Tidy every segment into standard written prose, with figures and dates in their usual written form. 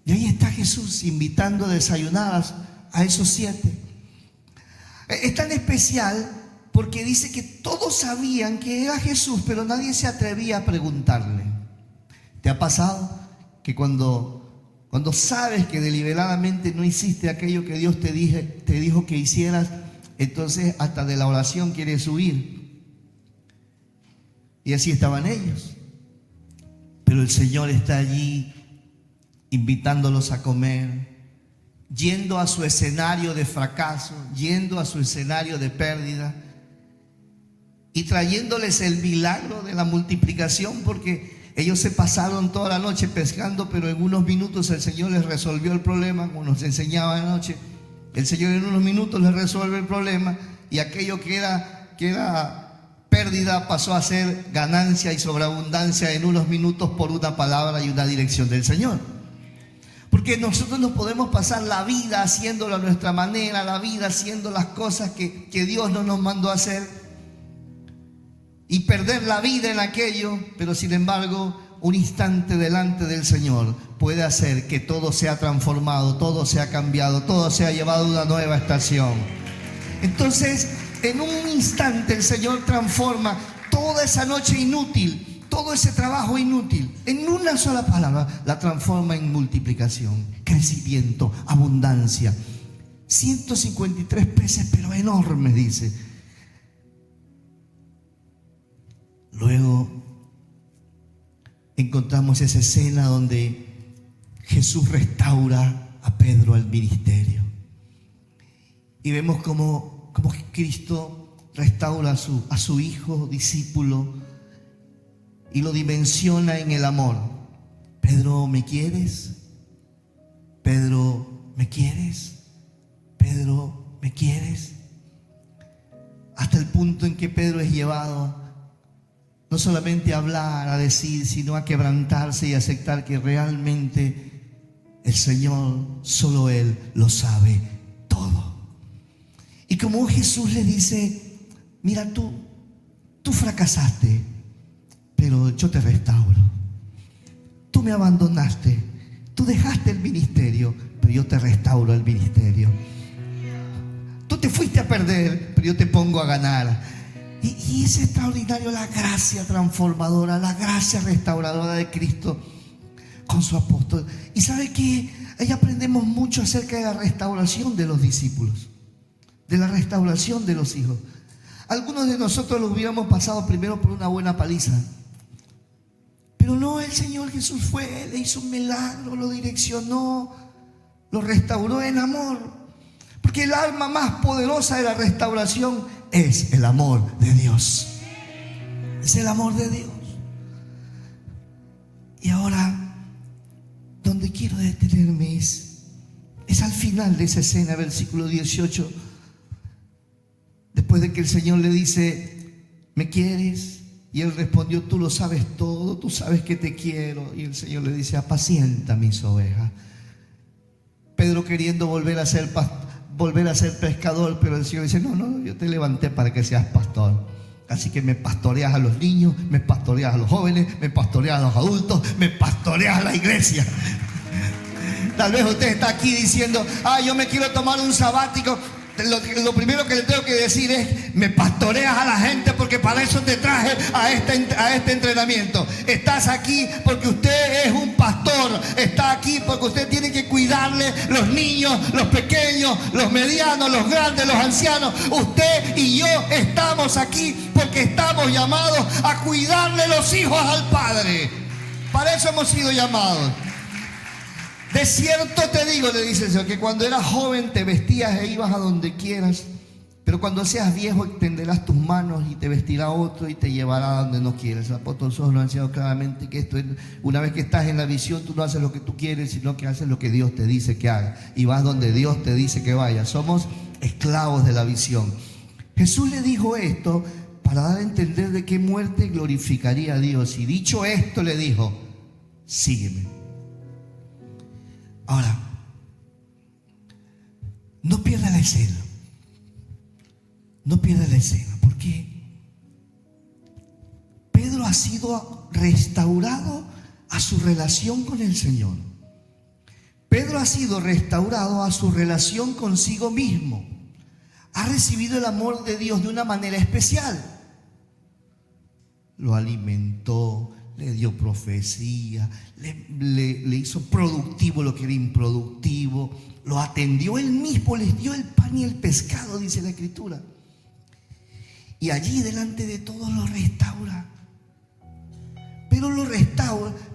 Y ahí está Jesús invitando a desayunar a esos 7. Es tan especial porque dice que todos sabían que era Jesús, pero nadie se atrevía a preguntarle. ¿Te ha pasado que cuando sabes que deliberadamente no hiciste aquello que Dios te dijo que hicieras, entonces hasta de la oración quieres huir? Y así estaban ellos. Pero el Señor está allí invitándolos a comer, yendo a su escenario de fracaso, yendo a su escenario de pérdida y trayéndoles el milagro de la multiplicación, porque ellos se pasaron toda la noche pescando, pero en unos minutos el Señor les resolvió el problema. Como nos enseñaba anoche, el Señor en unos minutos les resuelve el problema, y aquello que era pérdida pasó a ser ganancia y sobreabundancia en unos minutos por una palabra y una dirección del Señor. Porque nosotros nos podemos pasar la vida haciéndolo a nuestra manera, la vida haciendo las cosas que Dios no nos mandó a hacer, y perder la vida en aquello, pero sin embargo un instante delante del Señor puede hacer que todo sea transformado, todo sea cambiado, todo sea llevado a una nueva estación. Entonces, en un instante el Señor transforma toda esa noche inútil, todo ese trabajo inútil, en una sola palabra, la transforma en multiplicación, crecimiento, abundancia. 153 peces, pero enormes, dice. Luego encontramos esa escena donde Jesús restaura a Pedro al ministerio. Y vemos cómo Cristo restaura a su hijo, discípulo, y lo dimensiona en el amor. Pedro, ¿me quieres? Pedro, ¿me quieres? Pedro, ¿me quieres? Hasta el punto en que Pedro es llevado no solamente a hablar, a decir, sino a quebrantarse y aceptar que realmente el Señor, solo Él lo sabe todo. Y como Jesús le dice: mira, tú fracasaste, pero yo te restauro. Tú me abandonaste, tú dejaste el ministerio, pero yo te restauro el ministerio. Tú te fuiste a perder, pero yo te pongo a ganar. Y es extraordinario la gracia transformadora, la gracia restauradora de Cristo con su apóstol. Y ¿sabe qué? Ahí aprendemos mucho acerca de la restauración de los discípulos, de la restauración de los hijos. Algunos de nosotros lo hubiéramos pasado primero por una buena paliza, pero no, el Señor Jesús fue, le hizo un milagro, lo direccionó, lo restauró en amor. Porque el arma más poderosa de la restauración es el amor de Dios. Es el amor de Dios. Y ahora, donde quiero detenerme es al final de esa escena, versículo 18. Después de que el Señor le dice: ¿me quieres? Y él respondió: tú lo sabes todo, tú sabes que te quiero. Y el Señor le dice: apacienta mis ovejas. Pedro queriendo volver a ser pescador, pero el Señor dice: no, yo te levanté para que seas pastor. Así que me pastoreas a los niños, me pastoreas a los jóvenes, me pastoreas a los adultos, me pastoreas a la iglesia. Tal vez usted está aquí diciendo: yo me quiero tomar un sabático. Lo primero que le tengo que decir es: me pastoreas a la gente, porque para eso te traje a este entrenamiento. Estás aquí porque usted es un pastor. Está aquí porque usted tiene que cuidarle los niños, los pequeños, los medianos, los grandes, los ancianos. Usted y yo estamos aquí porque estamos llamados a cuidarle los hijos al Padre. Para eso hemos sido llamados. De cierto te digo, le dice el Señor, que cuando eras joven te vestías e ibas a donde quieras, pero cuando seas viejo extenderás tus manos y te vestirá otro y te llevará a donde no quieres. El apóstol Jesús nos ha enseñado claramente que esto es, una vez que estás en la visión, tú no haces lo que tú quieres, sino que haces lo que Dios te dice que hagas, y vas donde Dios te dice que vayas. Somos esclavos de la visión. Jesús le dijo esto para dar a entender de qué muerte glorificaría a Dios, y dicho esto le dijo: sígueme. Ahora, no pierda la escena. No pierda la escena, porque Pedro ha sido restaurado a su relación con el Señor. Pedro ha sido restaurado a su relación consigo mismo. Ha recibido el amor de Dios de una manera especial. Lo alimentó, le dio profecía, le hizo productivo lo que era improductivo, lo atendió él mismo, les dio el pan y el pescado, dice la Escritura. Y allí delante de todos lo restaura.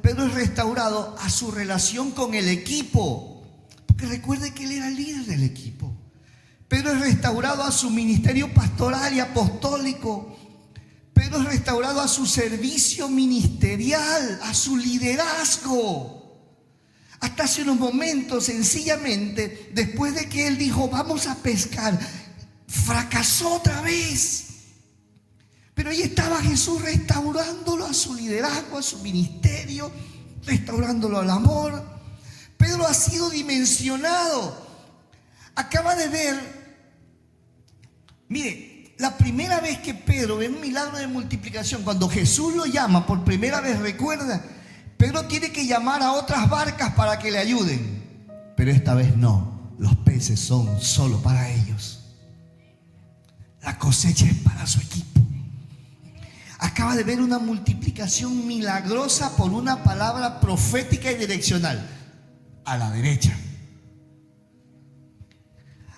Pedro es restaurado a su relación con el equipo, porque recuerde que él era el líder del equipo. Pedro es restaurado a su ministerio pastoral y apostólico. Pedro es restaurado a su servicio ministerial, a su liderazgo. Hasta hace unos momentos, sencillamente, después de que él dijo, vamos a pescar, fracasó otra vez. Pero ahí estaba Jesús restaurándolo a su liderazgo, a su ministerio, restaurándolo al amor. Pedro ha sido dimensionado. Acaba de ver, mire, la primera vez que Pedro ve un milagro de multiplicación, cuando Jesús lo llama por primera vez, recuerda, Pedro tiene que llamar a otras barcas para que le ayuden. Pero esta vez no, los peces son solo para ellos. La cosecha es para su equipo. Acaba de ver una multiplicación milagrosa por una palabra profética y direccional. A la derecha.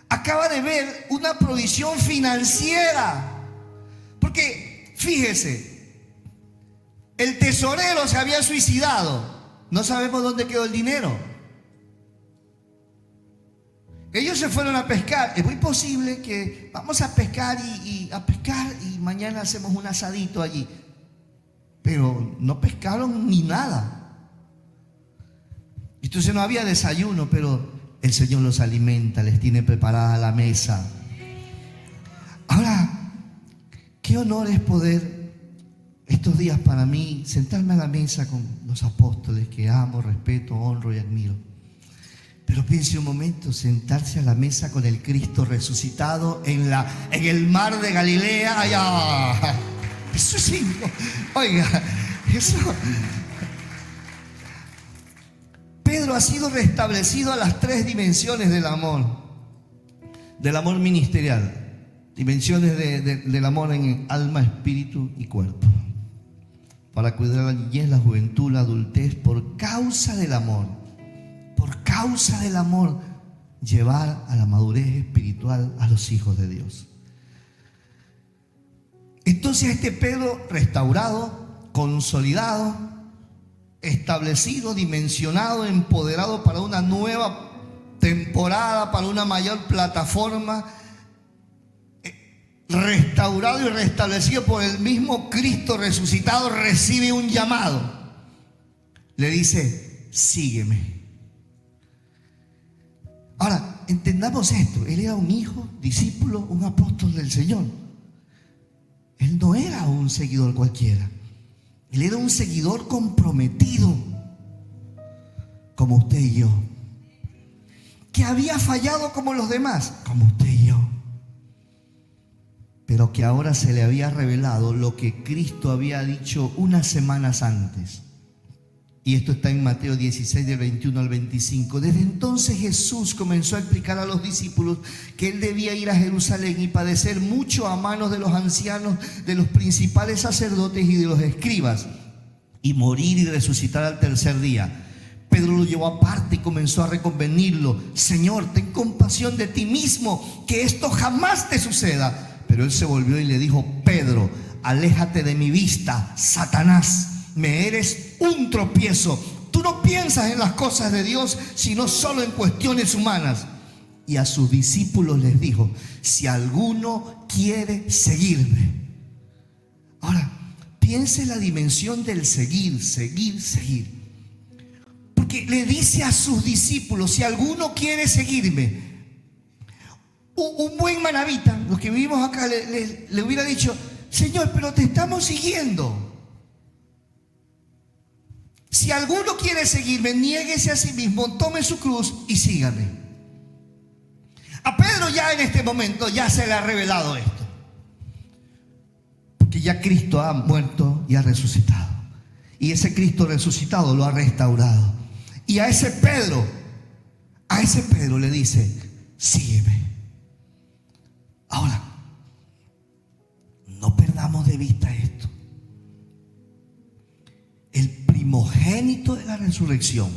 Acaba de ver una provisión financiera. Porque, fíjese, el tesorero se había suicidado. No sabemos dónde quedó el dinero. Ellos se fueron a pescar. Es muy posible que vamos a pescar y mañana hacemos un asadito allí. Pero no pescaron ni nada. Entonces no había desayuno, pero el Señor los alimenta, les tiene preparada la mesa. Ahora, qué honor es poder estos días para mí sentarme a la mesa con los apóstoles que amo, respeto, honro y admiro. Pero piense un momento, sentarse a la mesa con el Cristo resucitado en el mar de Galilea. Allá. Eso es simple. Oiga, eso. Pedro ha sido restablecido a las 3 dimensiones del amor ministerial. Dimensiones del amor en alma, espíritu y cuerpo. Para cuidar la niñez, la juventud, la adultez, por causa del amor. Por causa del amor, llevar a la madurez espiritual a los hijos de Dios. Entonces este Pedro restaurado, consolidado, establecido, dimensionado, empoderado para una nueva temporada, para una mayor plataforma, restaurado y restablecido por el mismo Cristo resucitado, recibe un llamado. Le dice, sígueme. Ahora, entendamos esto. Él era un hijo, discípulo, un apóstol del Señor. Él no era un seguidor cualquiera. Él era un seguidor comprometido, como usted y yo. Que había fallado como los demás, como usted y yo. Pero que ahora se le había revelado lo que Cristo había dicho unas semanas antes. Y esto está en Mateo 16, del 21 al 25. Desde entonces Jesús comenzó a explicar a los discípulos que Él debía ir a Jerusalén y padecer mucho a manos de los ancianos, de los principales sacerdotes y de los escribas, y morir y resucitar al tercer día. Pedro lo llevó aparte y comenzó a reconvenirlo. Señor, ten compasión de ti mismo, que esto jamás te suceda. Pero él se volvió y le dijo, Pedro, aléjate de mi vista, Satanás. Me eres un tropiezo. Tú no piensas en las cosas de Dios, sino solo en cuestiones humanas. Y a sus discípulos les dijo, si alguno quiere seguirme. Ahora, piense en la dimensión del seguir. Porque le dice a sus discípulos, si alguno quiere seguirme. Un buen manabita, los que vivimos acá, le hubiera dicho, Señor, pero te estamos siguiendo. Si alguno quiere seguirme, niéguese a sí mismo, tome su cruz y sígame. A Pedro ya en este momento ya se le ha revelado esto. Porque ya Cristo ha muerto y ha resucitado. Y ese Cristo resucitado lo ha restaurado. Y a ese Pedro ese Pedro le dice: sígueme. Ahora, no perdamos de vista esto. El primogénito de la resurrección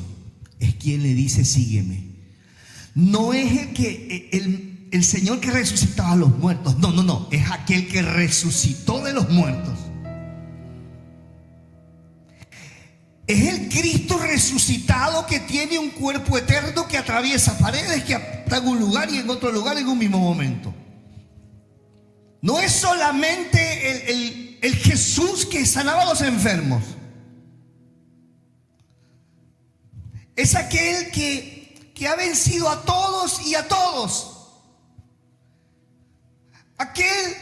es quien le dice: sígueme. No es el Señor que resucitaba a los muertos. No. Es aquel que resucitó de los muertos. Es el Cristo resucitado que tiene un cuerpo eterno que atraviesa paredes, que está en un lugar y en otro lugar en un mismo momento. No es solamente el Jesús que sanaba a los enfermos. Es aquel que ha vencido a todos y a todos. Aquel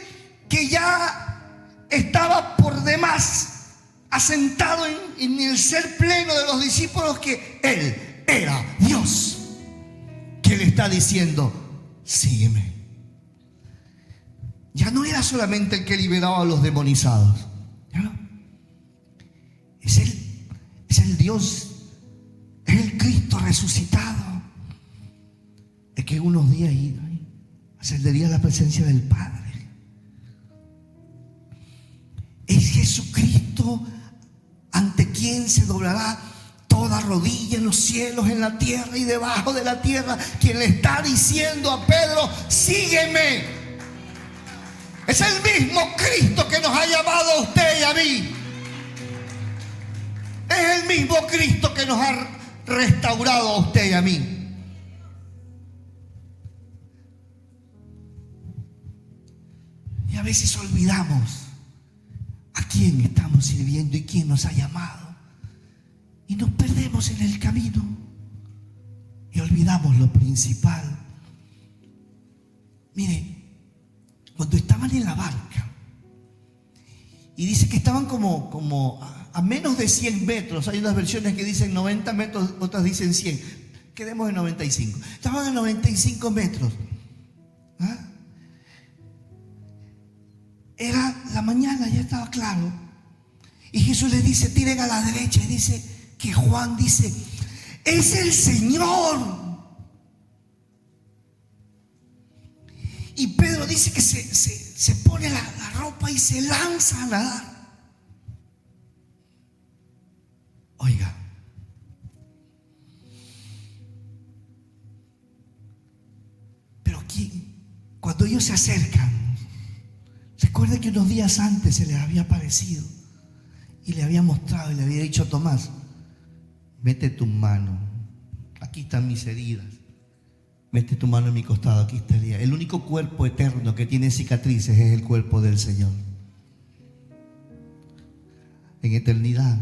que ya estaba por demás asentado en el ser pleno de los discípulos, que Él era Dios, que le está diciendo: sígueme. Ya no era solamente el que liberaba a los demonizados. ¿Ya no? Es el Dios, es el Cristo resucitado, el que unos días ascendería a la presencia del Padre. Es Jesucristo ante quien se doblará toda rodilla en los cielos, en la tierra y debajo de la tierra, quien le está diciendo a Pedro: sígueme. Es el mismo Cristo que nos ha llamado a usted y a mí. Es el mismo Cristo que nos ha restaurado a usted y a mí. Y a veces olvidamos a quién estamos sirviendo y quién nos ha llamado, y nos perdemos en el camino y olvidamos lo principal. Mire, cuando estaban en la barca, y dice que estaban como a menos de 100 metros, hay unas versiones que dicen 90 metros, otras dicen 100, quedemos en 95, estaban a 95 metros. ¿Ah? Era la mañana, ya estaba claro. Y Jesús les dice: tiren a la derecha. Y dice que Juan dice: es el Señor. Y Pedro dice que se pone la ropa y se lanza a nadar. Oiga, pero cuando ellos se acercan, recuerda que unos días antes se les había aparecido y le había mostrado y le había dicho a Tomás: mete tu mano, aquí están mis heridas, mete tu mano en mi costado, aquí está el día. El único cuerpo eterno que tiene cicatrices es el cuerpo del Señor. En eternidad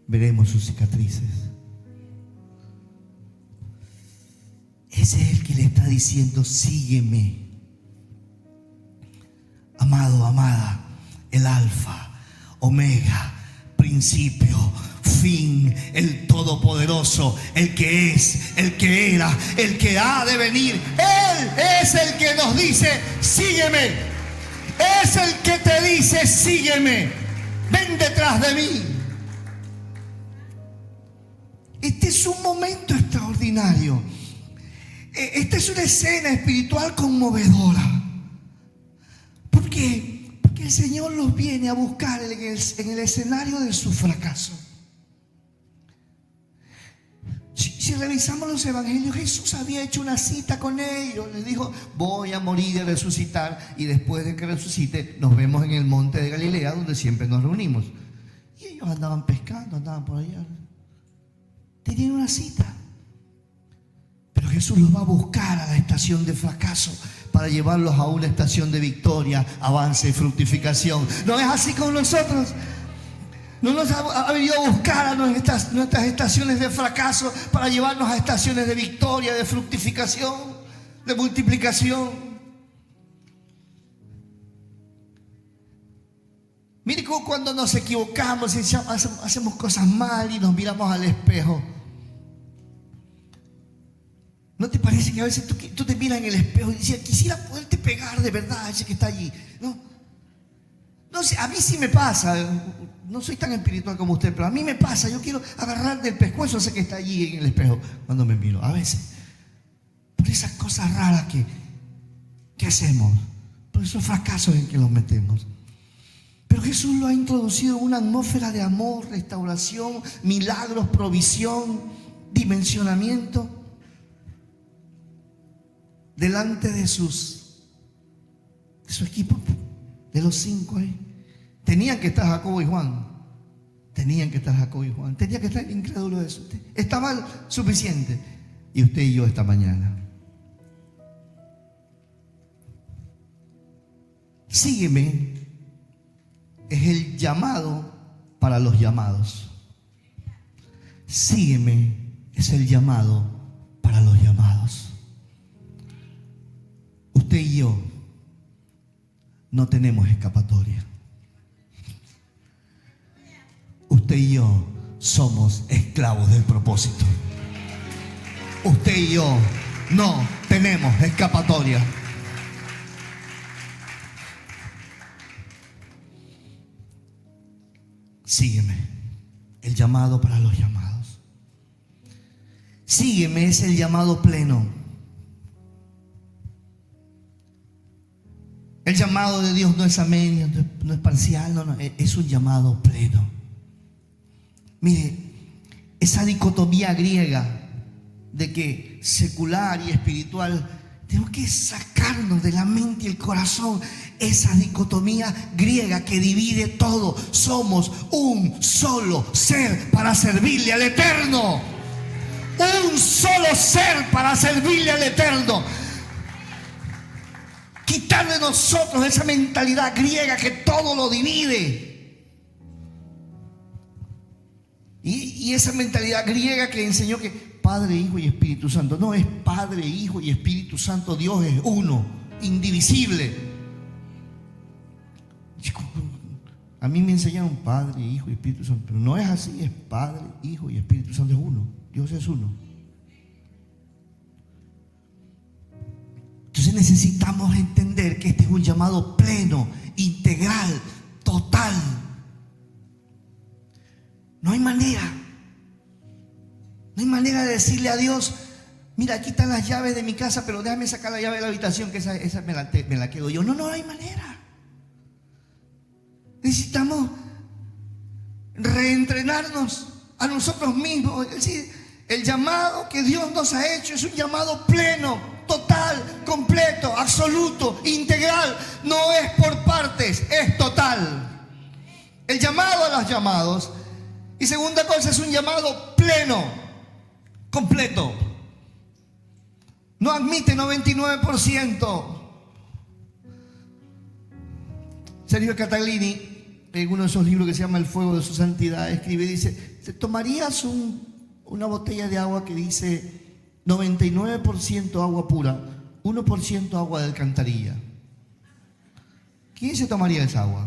veremos sus cicatrices. Ese es el que le está diciendo: sígueme. Amado, amada, el alfa, omega, principio, fin, el todopoderoso, el que es, el que era, el que ha de venir. Él es el que nos dice: sígueme. Es el que te dice: sígueme, ven detrás de mí. Este es un momento extraordinario. Esta es una escena espiritual conmovedora. ¿Por qué? Porque el Señor los viene a buscar en el escenario de su fracaso. Si revisamos los evangelios, Jesús había hecho una cita con ellos. Les dijo: voy a morir y resucitar, y después de que resucite nos vemos en el monte de Galilea, donde siempre nos reunimos. Y ellos andaban pescando, andaban por allá. Tenían una cita. Pero Jesús los va a buscar a la estación de fracaso para llevarlos a una estación de victoria, avance y fructificación. ¿No es así con nosotros? No nos ha venido a buscar a nuestras estaciones de fracaso para llevarnos a estaciones de victoria, de fructificación, de multiplicación. Mire cómo cuando nos equivocamos y hacemos cosas mal y nos miramos al espejo. ¿No te parece que a veces tú te miras en el espejo y dices: quisiera poderte pegar de verdad a ese que está allí? No sé, a mí sí me pasa. no soy tan espiritual como usted, pero a mí me pasa, yo quiero agarrar del pescuezo ese que está allí en el espejo cuando me miro, a veces, por esas cosas raras que hacemos, por esos fracasos en que nos metemos. Pero Jesús lo ha introducido en una atmósfera de amor, restauración, milagros, provisión, dimensionamiento, delante de su equipo, de los 5 ahí. Tenían que estar Jacobo y Juan. Tenían que estar Jacobo y Juan. Tenía que estar el incrédulo de eso. Estaba suficiente. Y usted y yo esta mañana. Sígueme es el llamado para los llamados. Sígueme es el llamado para los llamados. Usted y yo no tenemos escapatoria. Usted y yo somos esclavos del propósito. Usted y yo no tenemos escapatoria. Sígueme, el llamado para los llamados. Sígueme es el llamado pleno. El llamado de Dios no es a medio, no es parcial, no, es un llamado pleno. Mire, esa dicotomía griega de que secular y espiritual, tenemos que sacarnos de la mente y el corazón esa dicotomía griega que divide todo. Somos un solo ser para servirle al Eterno. Un solo ser para servirle al Eterno. Quitar de nosotros esa mentalidad griega que todo lo divide. Y esa mentalidad griega que enseñó que Padre, Hijo y Espíritu Santo. No es Padre, Hijo y Espíritu Santo. Dios es uno, indivisible. A mí me enseñaron Padre, Hijo y Espíritu Santo. Pero no es así, es Padre, Hijo y Espíritu Santo. Es uno. Dios es uno. Entonces necesitamos entender que este es un llamado pleno, integral, total. No hay manera. No hay manera de decirle a Dios: mira, aquí están las llaves de mi casa, pero déjame sacar la llave de la habitación, que esa me la quedo yo. No hay manera. Necesitamos reentrenarnos a nosotros mismos. Es decir, el llamado que Dios nos ha hecho es un llamado pleno, total, completo, absoluto, integral. No es por partes, es total. El llamado a los llamados. Y segunda cosa, es un llamado pleno, completo. No admite 99%. Sergio Catalini, en uno de esos libros que se llama El fuego de su santidad, escribe y dice: ¿tomarías una botella de agua que dice 99% agua pura, 1% agua de alcantarilla? ¿Quién se tomaría esa agua?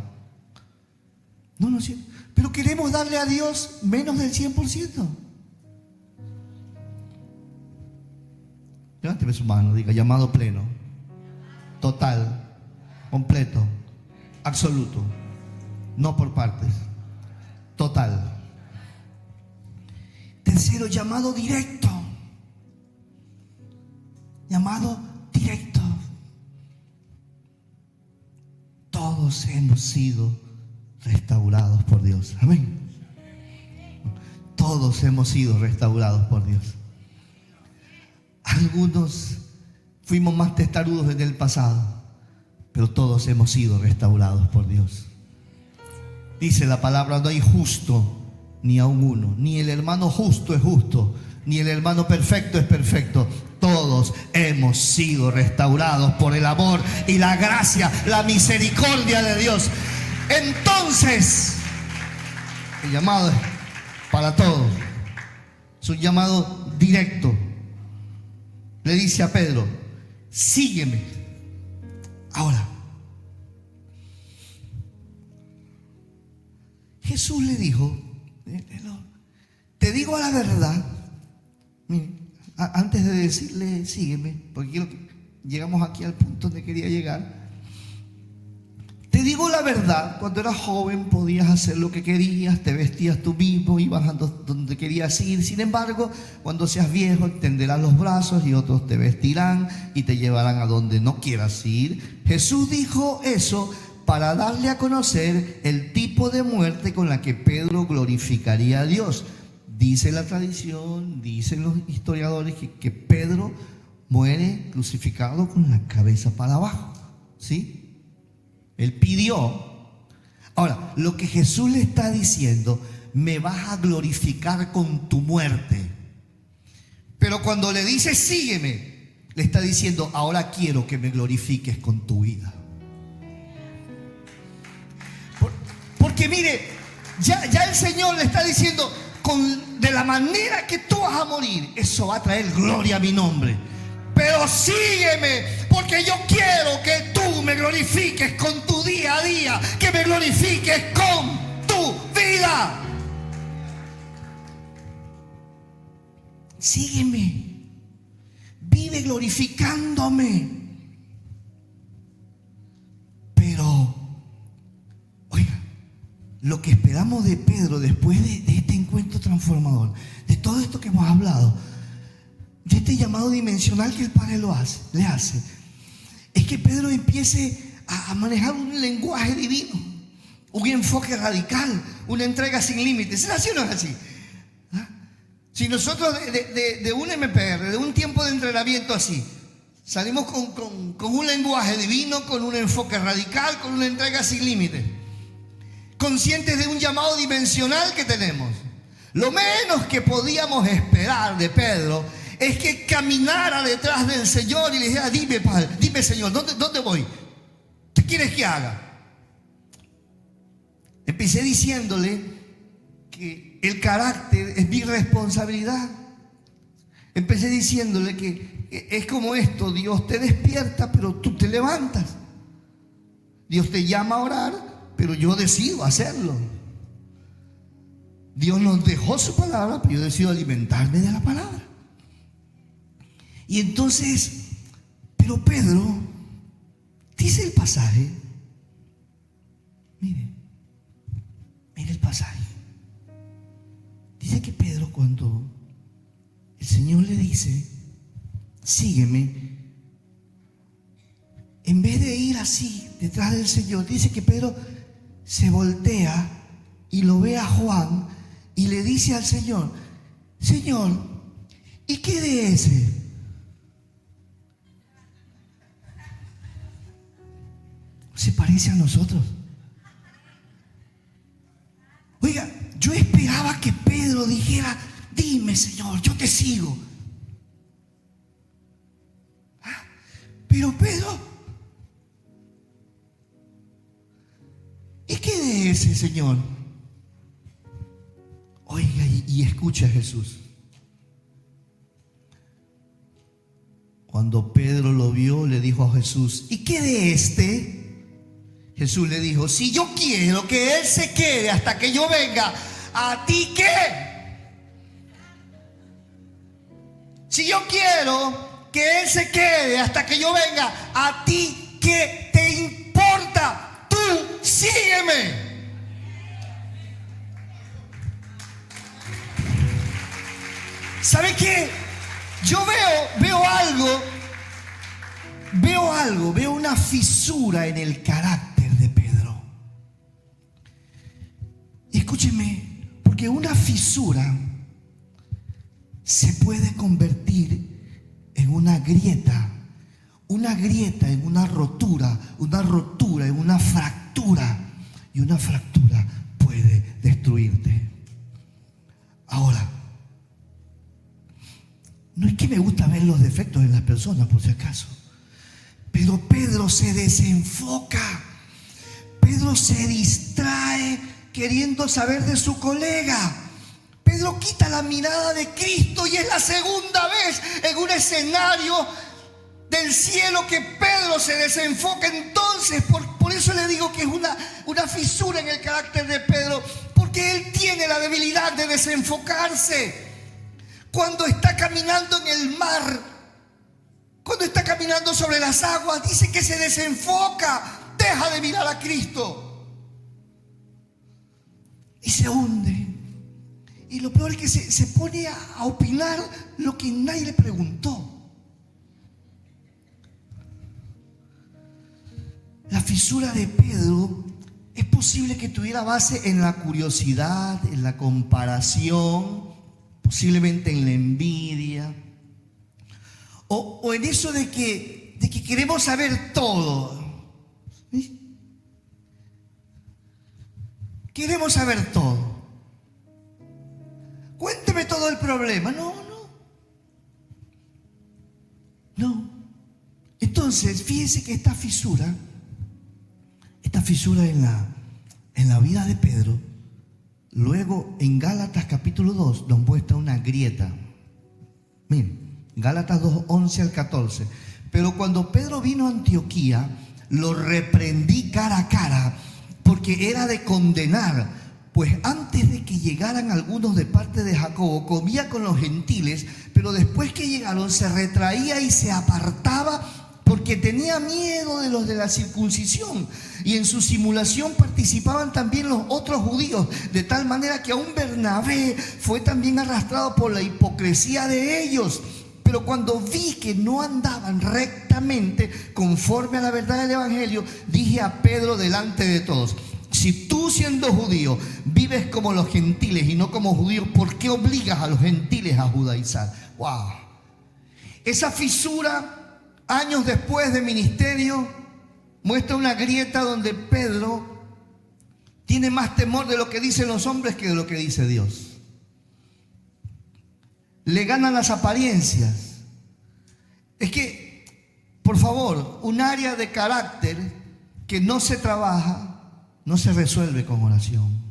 No, sí. Pero queremos darle a Dios menos del 100%. Levánteme su mano, diga: llamado pleno, total, completo, absoluto, no por partes, total. Tercero, llamado directo. Llamado directo. Todos hemos sido restaurados por Dios. Amén. Todos hemos sido restaurados por Dios. Algunos fuimos más testarudos en el pasado, pero todos hemos sido restaurados por Dios. Dice la palabra: no hay justo ni aun uno, ni el hermano justo es justo, ni el hermano perfecto es perfecto. Todos hemos sido restaurados por el amor y la gracia, la misericordia de Dios. Entonces, el llamado es para todos. Es un llamado directo. Le dice a Pedro: sígueme. Ahora, Jesús le dijo: te digo la verdad. Antes de decirle sígueme, porque llegamos aquí al punto donde quería llegar. Te digo digo la verdad, cuando eras joven podías hacer lo que querías, te vestías tú mismo, ibas a donde querías ir. Sin embargo, cuando seas viejo extenderás los brazos y otros te vestirán y te llevarán a donde no quieras ir. Jesús dijo eso para darle a conocer el tipo de muerte con la que Pedro glorificaría a Dios. Dice la tradición, dicen los historiadores que Pedro muere crucificado con la cabeza para abajo, ¿sí? Él pidió. Ahora, lo que Jesús le está diciendo: me vas a glorificar con tu muerte. Pero cuando le dice sígueme, le está diciendo: ahora quiero que me glorifiques con tu vida. Porque mire, ya el Señor le está diciendo: de la manera que tú vas a morir, eso va a traer gloria a mi nombre. Pero sígueme, porque yo quiero que tú me glorifiques con tu día a día, que me glorifiques con tu vida. Sígueme, vive glorificándome. Pero, oiga, lo que esperamos de Pedro después de este encuentro transformador, de todo esto que hemos hablado, de este llamado dimensional que el Padre le hace, es que Pedro empiece a manejar un lenguaje divino, un enfoque radical, una entrega sin límites. ¿Es así o no es así? ¿Ah? Si nosotros de un MPR, de un tiempo de entrenamiento así, salimos con un lenguaje divino, con un enfoque radical, con una entrega sin límites, conscientes de un llamado dimensional que tenemos, lo menos que podíamos esperar de Pedro es que caminara detrás del Señor y le dijera: dime, Padre, dime, Señor, ¿dónde voy? ¿Qué quieres que haga? Empecé diciéndole que el carácter es mi responsabilidad. Empecé diciéndole que es como esto: Dios te despierta, pero tú te levantas. Dios te llama a orar, pero yo decido hacerlo. Dios nos dejó su palabra, pero yo decido alimentarme de la palabra. Y entonces, pero Pedro, dice el pasaje, mire el pasaje. Dice que Pedro, cuando el Señor le dice: sígueme, en vez de ir así detrás del Señor, dice que Pedro se voltea y lo ve a Juan y le dice al Señor: Señor, ¿y qué de ese? Se parece a nosotros. Oiga, yo esperaba que Pedro dijera: dime, Señor, yo te sigo. Pero Pedro, ¿y qué de ese, Señor? Oiga, y escucha a Jesús. Cuando Pedro lo vio, le dijo a Jesús: ¿y qué de este? Jesús le dijo: si yo quiero que él se quede hasta que yo venga, ¿a ti qué? Si yo quiero que él se quede hasta que yo venga, ¿a ti qué te importa? Tú sígueme. ¿Sabe qué? Yo veo una fisura en el carácter de Pedro. Escúcheme, porque una fisura se puede convertir en una grieta en una rotura en una fractura, y una fractura puede destruirte. Ahora, no es que me gusta ver los defectos en las personas, por si acaso, pero Pedro se desenfoca, Pedro se distrae queriendo saber de su colega. Pedro quita la mirada de Cristo, y es la segunda vez en un escenario del cielo que Pedro se desenfoca. Entonces, por eso le digo que es una fisura en el carácter de Pedro, porque él tiene la debilidad de desenfocarse. Cuando está caminando en el mar, cuando está caminando sobre las aguas, dice que se desenfoca. deja de mirar a Cristo y se hunde. Y lo peor es que se pone a opinar lo que nadie le preguntó. La fisura de Pedro es posible que tuviera base en la curiosidad, en la comparación, posiblemente en la envidia, o en eso de que queremos saber todo. ¿Sí? Queremos saber todo. Cuénteme todo el problema. No. Entonces, fíjense que esta fisura en la vida de Pedro, luego en Gálatas capítulo 2 nos muestra una grieta. Miren, Gálatas 2, 11 al 14. Pero cuando Pedro vino a Antioquía, lo reprendí cara a cara, porque era de condenar, pues antes de que llegaran algunos de parte de Jacobo, comía con los gentiles, pero después que llegaron se retraía y se apartaba, porque tenía miedo de los de la circuncisión, y en su simulación participaban también los otros judíos, de tal manera que aún Bernabé fue también arrastrado por la hipocresía de ellos. Pero cuando vi que no andaban rectamente conforme a la verdad del evangelio, dije a Pedro delante de todos: si tú, siendo judío, vives como los gentiles y no como judíos, ¿por qué obligas a los gentiles a judaizar? ¡Wow! Esa fisura, años después de ministerio, muestra una grieta donde Pedro tiene más temor de lo que dicen los hombres que de lo que dice Dios. Le ganan las apariencias. Es que, por favor, un área de carácter que no se trabaja, no se resuelve con oración.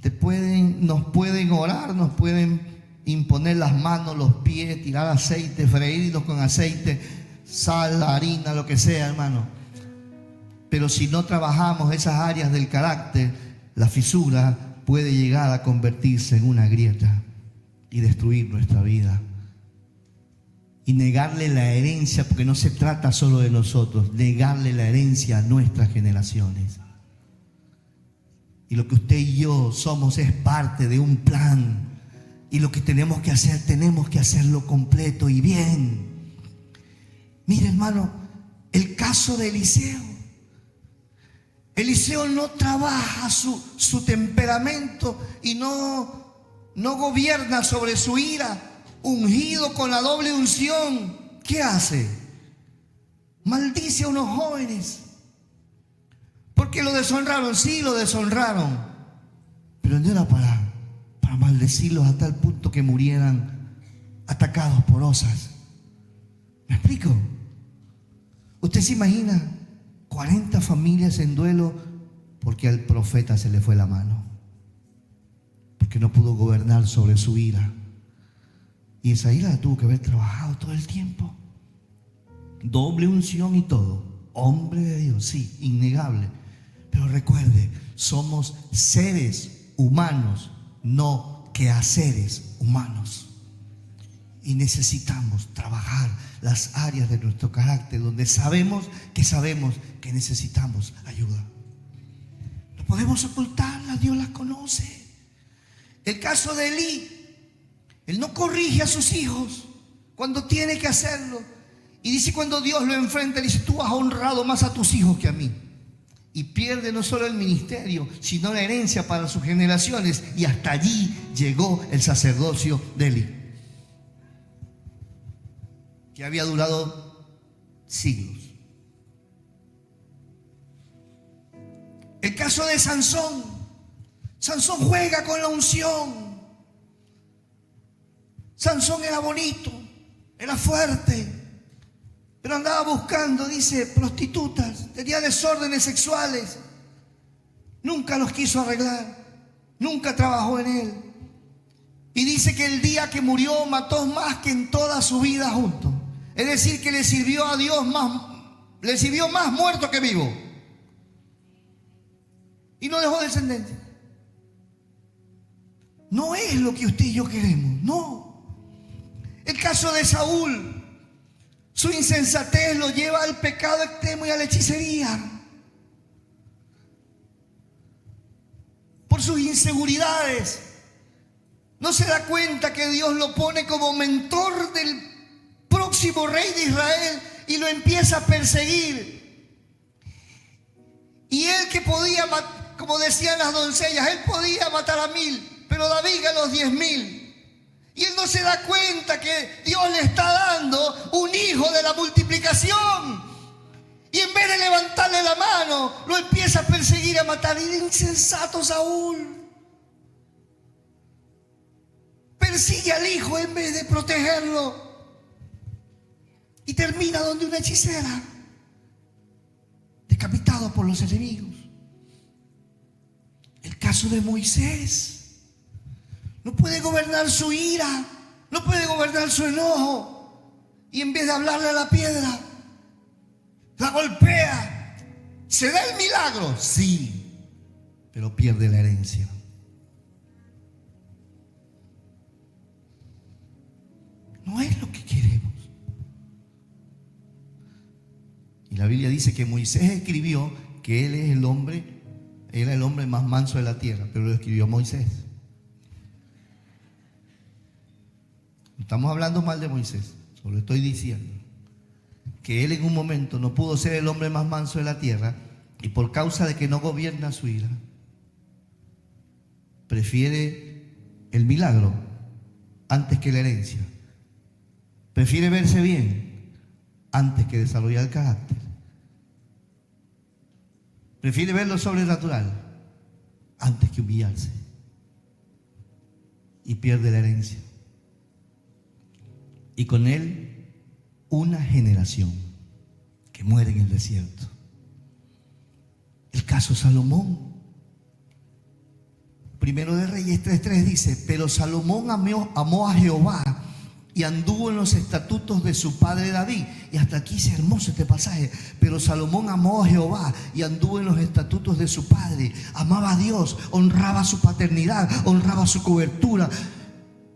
Nos pueden orar, nos pueden imponer las manos, los pies, tirar aceite, freírnos con aceite, sal, harina, lo que sea, hermano. Pero si no trabajamos esas áreas del carácter, la fisura puede llegar a convertirse en una grieta y destruir nuestra vida. Y negarle la herencia, porque no se trata solo de nosotros, negarle la herencia a nuestras generaciones. Y lo que usted y yo somos es parte de un plan. Y lo que tenemos que hacerlo completo y bien. Mire, hermano, el caso de Eliseo. Eliseo no trabaja su temperamento y no gobierna sobre su ira. Ungido con la doble unción, ¿qué hace? Maldice a unos jóvenes porque lo deshonraron. Sí, lo deshonraron, pero no era para maldecirlos a tal punto que murieran atacados por osas. ¿Me explico? ¿Usted se imagina 40 familias en duelo porque al profeta se le fue la mano, porque no pudo gobernar sobre su ira? Y esa ira la tuvo que haber trabajado todo el tiempo. Doble unción y todo. Hombre de Dios, sí, innegable. Pero recuerde, somos seres humanos, no quehaceres humanos. Y necesitamos trabajar las áreas de nuestro carácter donde sabemos que necesitamos ayuda. No podemos ocultarlas, Dios las conoce. El caso de Elí. Él no corrige a sus hijos cuando tiene que hacerlo. Y dice, cuando Dios lo enfrenta, dice: tú has honrado más a tus hijos que a mí. Y pierde no solo el ministerio, sino la herencia para sus generaciones. Y hasta allí llegó el sacerdocio de Elí, que había durado siglos. El caso de Sansón. Sansón juega con la unción. Sansón era bonito, era fuerte, pero andaba buscando, dice, prostitutas, tenía desórdenes sexuales. Nunca los quiso arreglar, nunca trabajó en él. Y dice que el día que murió mató más que en toda su vida juntos. Es decir, que le sirvió a Dios le sirvió más muerto que vivo. Y no dejó descendencia. No es lo que usted y yo queremos, no. El caso de Saúl. Su insensatez lo lleva al pecado extremo y a la hechicería. Por sus inseguridades. No se da cuenta que Dios lo pone como mentor del próximo rey de Israel y lo empieza a perseguir. Y él que podía, como decían las doncellas, él podía matar a 1000, pero David a los 10.000. Y él no se da cuenta que Dios le está dando un hijo de la multiplicación. Y en vez de levantarle la mano, lo empieza a perseguir, a matar. Y de insensato Saúl persigue al hijo en vez de protegerlo. Y termina donde una hechicera, decapitado por los enemigos. El caso de Moisés. No puede gobernar su ira, no puede gobernar su enojo. Y en vez de hablarle a la piedra, la golpea. ¿Se da el milagro? Sí, pero pierde la herencia. No es lo que queremos. Y la Biblia dice que Moisés escribió que él es el hombre, era el hombre más manso de la tierra, pero lo escribió Moisés. No estamos hablando mal de Moisés, solo estoy diciendo que él en un momento no pudo ser el hombre más manso de la tierra y por causa de que no gobierna su ira, prefiere el milagro antes que la herencia. Prefiere verse bien antes que desarrollar el carácter. Prefiere ver lo sobrenatural antes que humillarse. Y pierde la herencia. Y con él una generación que muere en el desierto. El caso Salomón. Primero de Reyes 3:3 dice: pero Salomón amó a Jehová y anduvo en los estatutos de su padre David. Y hasta aquí es hermoso este pasaje. Pero Salomón amó a Jehová y anduvo en los estatutos de su padre. Amaba a Dios, honraba su paternidad, honraba su cobertura.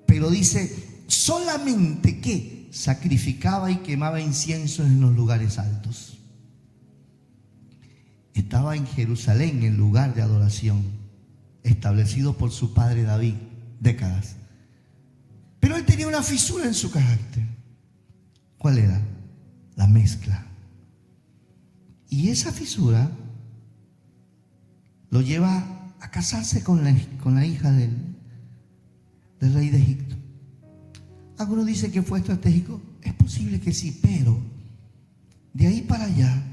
Pero dice, solamente que sacrificaba y quemaba inciensos en los lugares altos. Estaba en Jerusalén, el lugar de adoración, establecido por su padre David, décadas. Pero él tenía una fisura en su carácter. ¿Cuál era? La mezcla. Y esa fisura lo lleva a casarse con la hija del rey de Egipto. Algunos dicen que fue estratégico. Es posible que sí, pero de ahí para allá,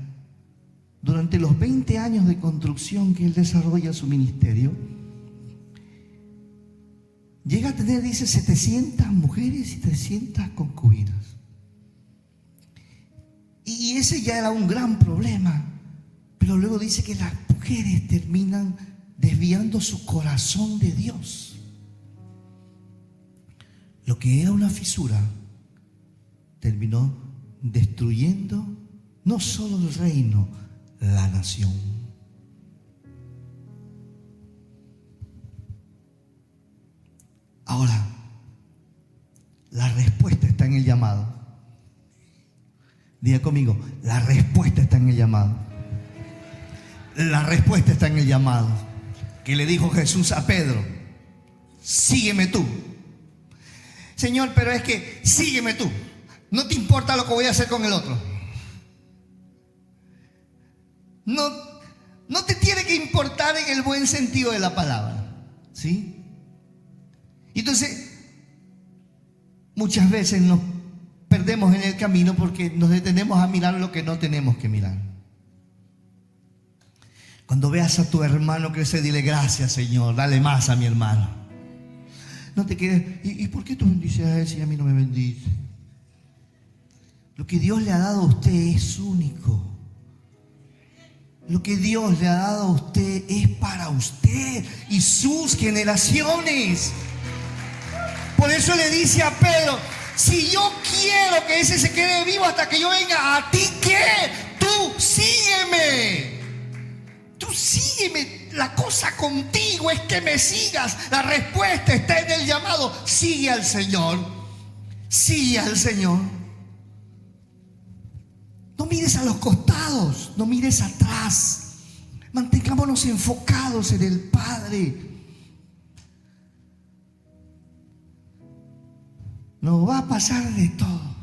durante los 20 años de construcción que él desarrolla su ministerio, llega a tener, dice, 700 mujeres y 300 concubinas. Y ese ya era un gran problema. Pero luego dice que las mujeres terminan desviando su corazón de Dios. Lo que era una fisura terminó destruyendo no solo el reino, la nación. Ahora, la respuesta está en el llamado. Diga conmigo, la respuesta está en el llamado. La respuesta está en el llamado. Que le dijo Jesús a Pedro: sígueme tú. Señor, pero es que sígueme tú. No te importa lo que voy a hacer con el otro. No te tiene que importar en el buen sentido de la palabra. ¿Sí? Entonces, muchas veces nos perdemos en el camino porque nos detenemos a mirar lo que no tenemos que mirar. Cuando veas a tu hermano crecer, dile: gracias, Señor, dale más a mi hermano. No te quedes, ¿y por qué tú bendices a él si a mí no me bendice? Lo que Dios le ha dado a usted es único. Lo que Dios le ha dado a usted es para usted y sus generaciones. Por eso le dice a Pedro: si yo quiero que ese se quede vivo hasta que yo venga, ¿a ti qué? Tú sígueme. Tú sígueme. La cosa contigo es que me sigas. La respuesta está en el llamado. Sigue al Señor. Sigue al Señor. mires a los costados, no mires atrás. Mantengámonos enfocados en el Padre. Nos va a pasar de todo.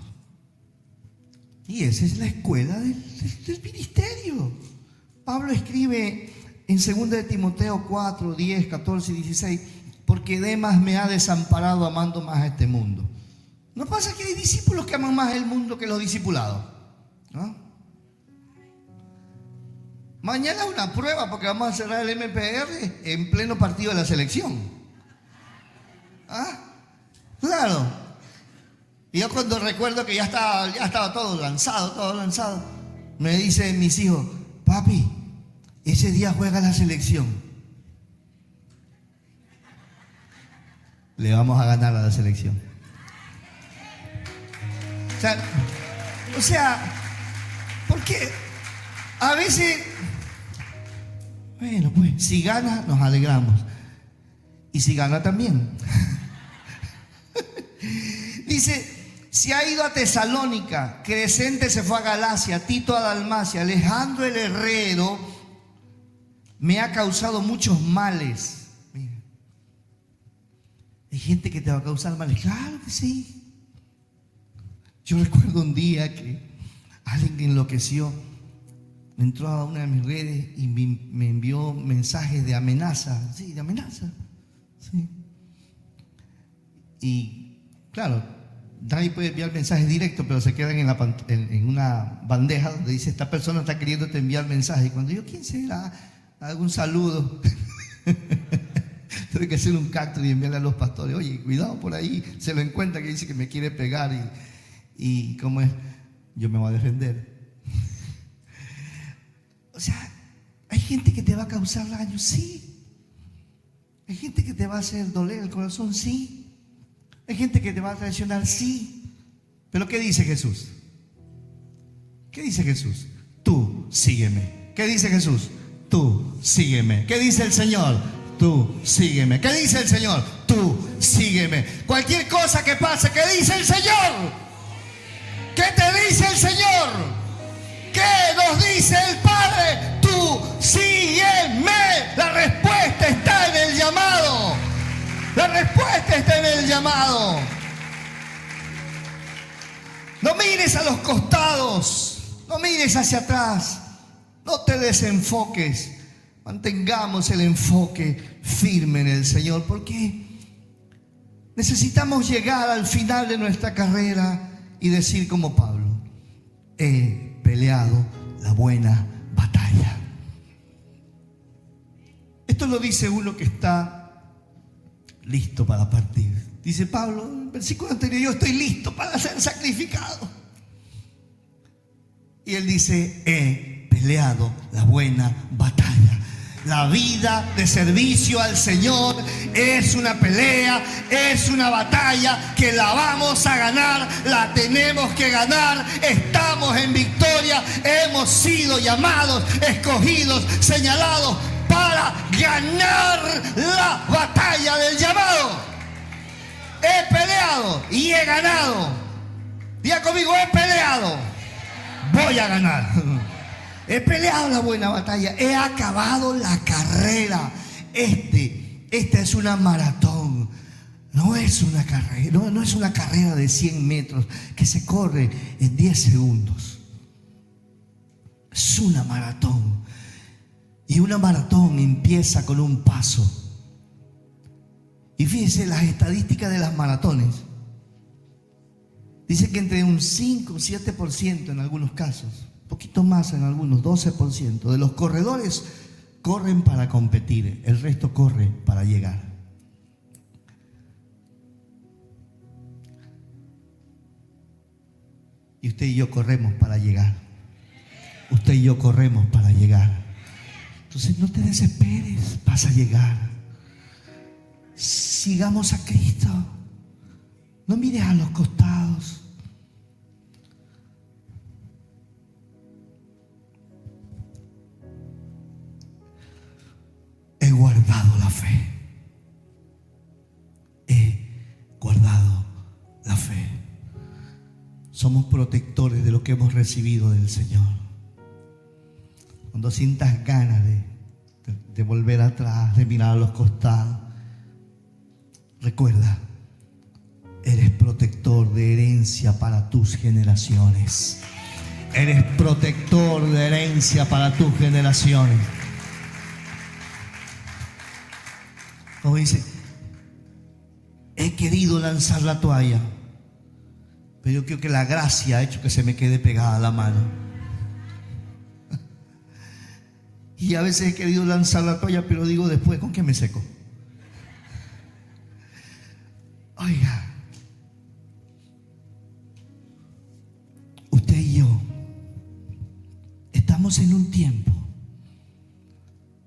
Y esa es la escuela del ministerio. Pablo escribe en 2 de Timoteo 4, 10, 14 y 16: porque Demas me ha desamparado amando más a este mundo. ¿No pasa que hay discípulos que aman más el mundo que los discipulados? ¿No? Mañana una prueba porque vamos a cerrar el MPR en pleno partido de la selección. ¿Ah? Claro. Y yo cuando recuerdo que ya estaba todo lanzado, me dicen mis hijos: papi, ese día juega la selección. Le vamos a ganar a la selección. O sea, porque a veces, bueno, pues, si gana, nos alegramos. Y si gana también. Dice: se ha ido a Tesalónica, Crescente se fue a Galacia, Tito a Dalmacia, Alejandro el herrero me ha causado muchos males. Mira, hay gente que te va a causar males. Claro que sí. Yo recuerdo un día que alguien enloqueció, entró a una de mis redes y me envió mensajes de amenaza. Sí, de amenaza. Sí. Y claro, nadie puede enviar mensajes directos, pero se quedan en una bandeja donde dice: esta persona está queriéndote enviar mensajes. Y cuando yo, ¿quién será? Algún saludo. Tuve que hacer un cactus y enviarle a los pastores: oye, cuidado por ahí, se lo encuentra que dice que me quiere pegar y ¿cómo es? Yo me voy a defender. O sea, hay gente que te va a causar daño, sí. Hay gente que te va a hacer doler el corazón, sí. Hay gente que te va a traicionar, sí. Pero ¿qué dice Jesús? ¿Qué dice Jesús? Tú sígueme. ¿Qué dice Jesús? Tú sígueme. ¿Qué dice el Señor? Tú sígueme. ¿Qué dice el Señor? Tú sígueme. Cualquier cosa que pase, ¿qué dice el Señor? ¿Qué te dice el Señor? ¿Qué nos dice el Padre? Tú sígueme. La respuesta está en el llamado. La respuesta está en el llamado. No mires a los costados, no mires hacia atrás, no te desenfoques. Mantengamos el enfoque firme en el Señor, porque necesitamos llegar al final de nuestra carrera y decir como Pablo: he peleado la buena batalla. Esto lo dice uno que está listo para partir. Dice Pablo en el versículo anterior: yo estoy listo para ser sacrificado. Y él dice: he peleado la buena batalla. La vida de servicio al Señor es una pelea, es una batalla que la vamos a ganar, la tenemos que ganar. Estamos en victoria, hemos sido llamados, escogidos, señalados para ganar la batalla del llamado. He peleado y he ganado. Diga conmigo: he peleado, voy a ganar. He peleado la buena batalla, he acabado la carrera. Esta es una maratón. No es una carrera, no es una carrera de 100 metros que se corre en 10 segundos. Es una maratón. Y una maratón empieza con un paso. Y fíjense las estadísticas de las maratones. Dice que entre un 5 o 7% en algunos casos, un poquito más en algunos, 12% de los corredores corren para competir. El resto corre para llegar. Y usted y yo corremos para llegar. Usted y yo corremos para llegar. Entonces no te desesperes, vas a llegar. Sigamos a Cristo. No mires a los costados. He guardado la fe. He guardado la fe. somos protectores de lo que hemos recibido del Señor. Cuando sientas ganas de volver atrás, de mirar a los costados, recuerda, eres protector de herencia para tus generaciones. Eres protector de herencia para tus generaciones. Como dice, he querido lanzar la toalla, pero yo creo que la gracia ha hecho que se me quede pegada la mano. Y a veces he querido lanzar la toalla, pero digo después, ¿con qué me seco? Oiga, usted y yo estamos en un tiempo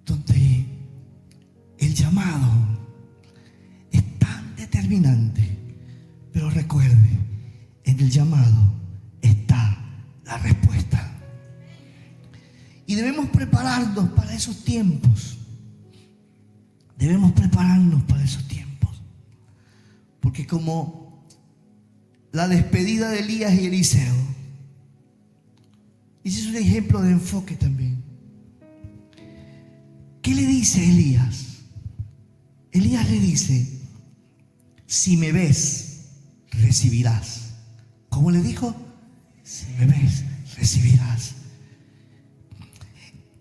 donde el llamado es tan determinante, pero recuerde, en el llamado está la respuesta. Y debemos prepararnos para esos tiempos. Debemos prepararnos para esos tiempos. Porque como la despedida de Elías y Eliseo, ese es un ejemplo de enfoque también. ¿Qué le dice Elías? Elías le dice, si me ves, recibirás. ¿Cómo le dijo? Si me ves, recibirás.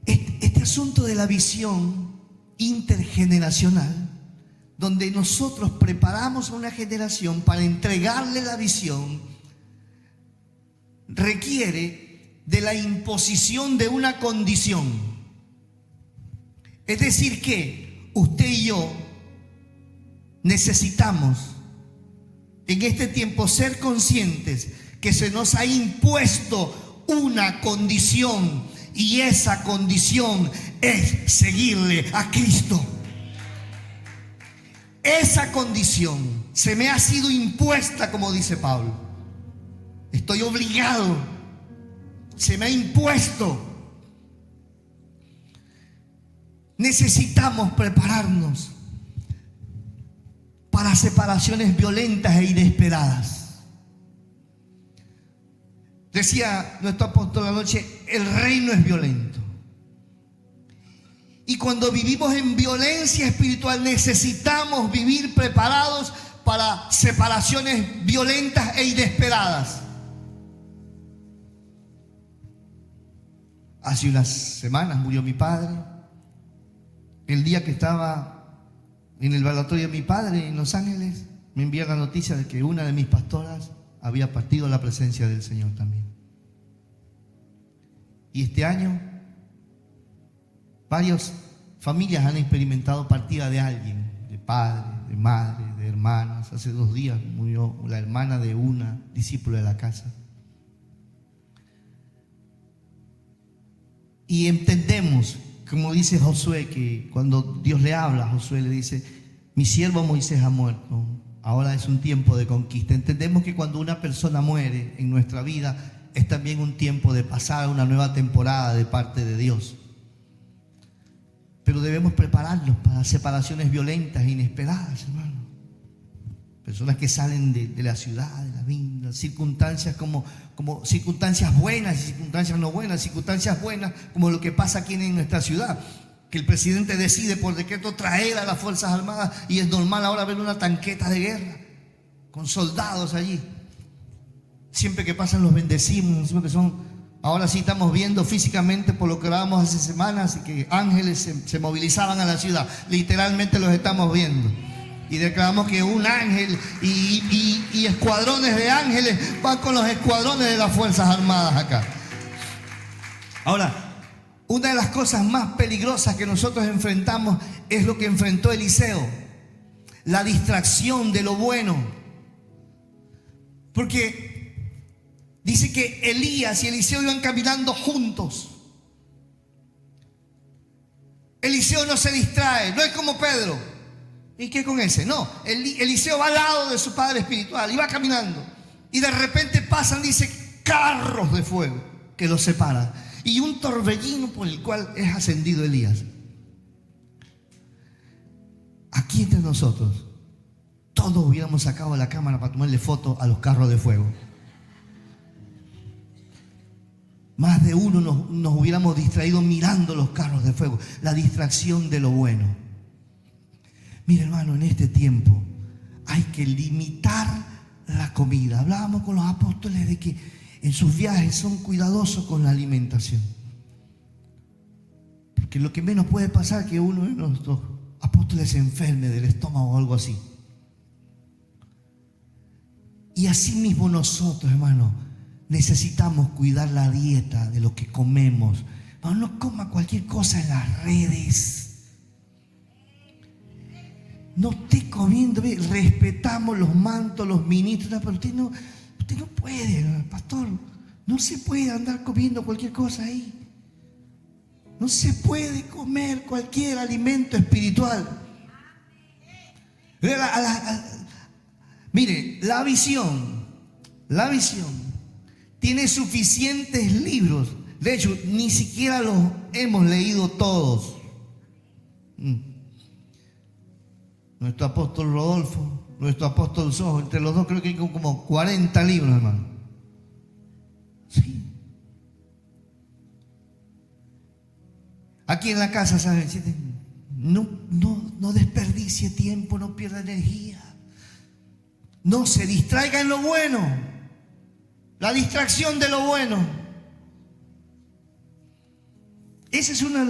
Este asunto de la visión intergeneracional, donde nosotros preparamos a una generación para entregarle la visión, requiere de la imposición de una condición. Es decir que usted y yo necesitamos en este tiempo ser conscientes que se nos ha impuesto una condición, y esa condición es seguirle a Cristo. Esa condición se me ha sido impuesta, como dice Pablo. Estoy obligado, se me ha impuesto. Necesitamos prepararnos para separaciones violentas e inesperadas. Decía nuestro apóstol anoche, el reino es violento. Y cuando vivimos en violencia espiritual, necesitamos vivir preparados para separaciones violentas e inesperadas. Hace unas semanas murió mi padre. El día que estaba en el velatorio de mi padre en Los Ángeles, me envía la noticia de que una de mis pastoras había partido a la presencia del Señor también. Y este año varias familias han experimentado partida de alguien, de padre, de madre, de hermanas. Hace 2 días murió la hermana de una discípula de la casa. Y entendemos, como dice Josué, que cuando Dios le habla a Josué, le dice, mi siervo Moisés ha muerto, ahora es un tiempo de conquista. Entendemos que cuando una persona muere en nuestra vida, es también un tiempo de pasar a una nueva temporada de parte de Dios. Pero debemos prepararnos para separaciones violentas e inesperadas, hermano. Personas que salen de la ciudad, de la vida, circunstancias como circunstancias buenas y circunstancias no buenas, circunstancias buenas como lo que pasa aquí en nuestra ciudad, que el presidente decide por decreto traer a las Fuerzas Armadas y es normal ahora ver una tanqueta de guerra con soldados allí. Siempre que pasan los bendecimos, siempre que son, ahora sí estamos viendo físicamente por lo que hablábamos hace semanas, que ángeles se movilizaban a la ciudad, literalmente los estamos viendo. Y declaramos que un ángel y escuadrones de ángeles van con los escuadrones de las Fuerzas Armadas acá. Ahora, una de las cosas más peligrosas que nosotros enfrentamos es lo que enfrentó Eliseo, la distracción de lo bueno. Porque dice que Elías y Eliseo iban caminando juntos. Eliseo no se distrae, no es como Pedro. ¿Y qué con ese? No, Eliseo va al lado de su padre espiritual y va caminando. Y de repente pasan, dice, carros de fuego que los separan. Y un torbellino por el cual es ascendido Elías. Aquí entre nosotros, todos hubiéramos sacado la cámara para tomarle fotos a los carros de fuego. más de uno nos hubiéramos distraído mirando los carros de fuego. La distracción de lo bueno. Mira, hermano, en este tiempo hay que limitar la comida. Hablábamos con los apóstoles de que en sus viajes son cuidadosos con la alimentación. Porque lo que menos puede pasar es que uno de nuestros apóstoles se enferme del estómago o algo así. Y así mismo nosotros, hermano, necesitamos cuidar la dieta de lo que comemos. No coma cualquier cosa en las redes. No esté comiendo. Respetamos los mantos, los ministros, pero usted no puede, pastor. No se puede andar comiendo cualquier cosa ahí. No se puede comer cualquier alimento espiritual. Mire, la visión tiene suficientes libros. De hecho, ni siquiera los hemos leído todos. Nuestro apóstol Rodolfo, nuestro apóstol Sojo, entre los dos creo que hay como 40 libros, hermano. Sí. Aquí en la casa, ¿saben? No desperdicie tiempo, no pierda energía. No se distraiga en lo bueno. La distracción de lo bueno. Ese es uno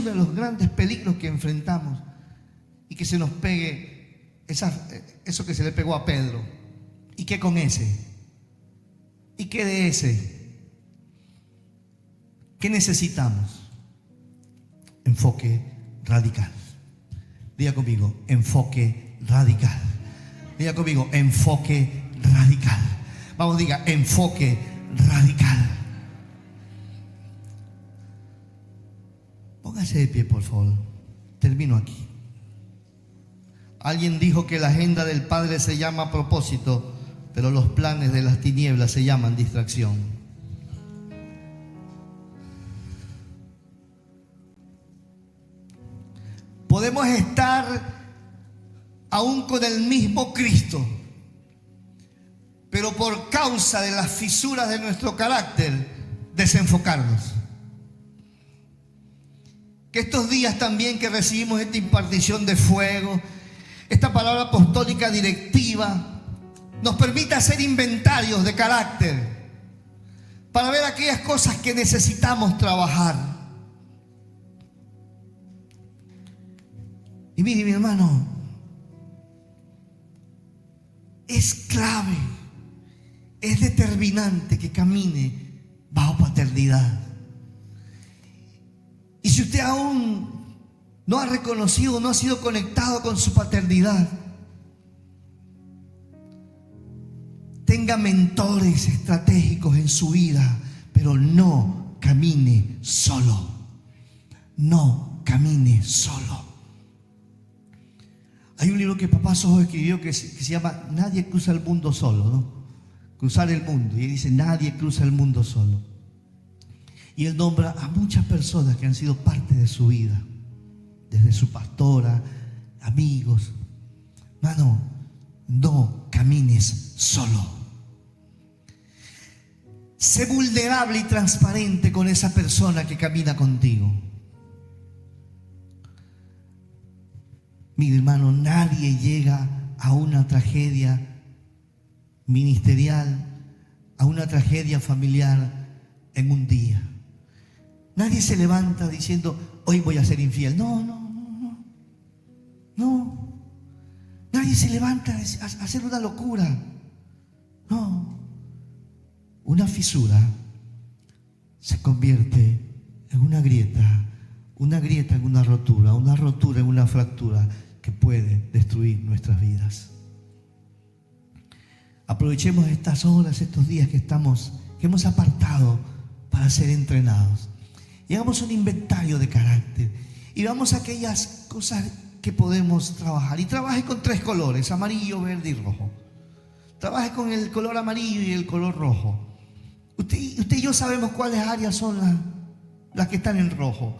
de los grandes peligros que enfrentamos. Y que se nos pegue eso que se le pegó a Pedro. ¿Y qué con ese? ¿Y qué de ese? ¿Qué necesitamos? Enfoque radical. Diga conmigo, enfoque radical. Diga conmigo, enfoque radical. Vamos, diga, enfoque radical. Póngase de pie, por favor. Termino aquí. Alguien dijo que la agenda del Padre se llama propósito, pero los planes de las tinieblas se llaman distracción. Podemos estar aún con el mismo Cristo, pero por causa de las fisuras de nuestro carácter, desenfocarnos. Que estos días también que recibimos esta impartición de fuego, esta palabra apostólica directiva, nos permita hacer inventarios de carácter para ver aquellas cosas que necesitamos trabajar. Y mire, mi hermano, es clave, es determinante que camine bajo paternidad. Y si usted aún no ha reconocido, no ha sido conectado con su paternidad, tenga mentores estratégicos en su vida, pero no camine solo. No camine solo. Hay un libro que papá Sojo escribió que se llama Nadie cruza el mundo solo, ¿no? Cruzar el mundo. Y él dice, nadie cruza el mundo solo. Y él nombra a muchas personas que han sido parte de su vida. Desde su pastora, amigos. Mano, no camines solo. Sé vulnerable y transparente con esa persona que camina contigo. Mi hermano, nadie llega a una tragedia ministerial, a una tragedia familiar en un día. Nadie se levanta diciendo, hoy voy a ser infiel. No. Nadie se levanta a hacer una locura. No. Una fisura se convierte en una grieta en una rotura en una fractura que puede destruir nuestras vidas. Aprovechemos estas horas, estos días que hemos apartado para ser entrenados. Y hagamos un inventario de carácter. Y vamos a aquellas cosas que podemos trabajar. Y trabaje con 3 colores, amarillo, verde y rojo. Trabaje con el color amarillo y el color rojo. Usted y yo sabemos cuáles áreas son las que están en rojo.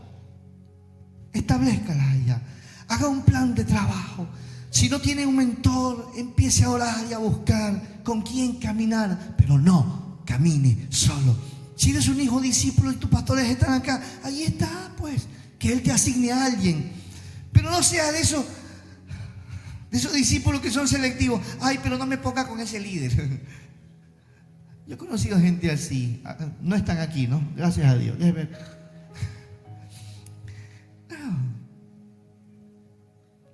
Establezcalas allá. Haga un plan de trabajo. Si no tiene un mentor, empiece a orar y a buscar con quién caminar. Pero no camine solo. Si eres un hijo discípulo y tus pastores están acá, ahí está, pues, que Él te asigne a alguien. Pero no sea de esos discípulos que son selectivos. Ay, pero no me ponga con ese líder. Yo he conocido gente así. No están aquí, ¿no? Gracias a Dios. No.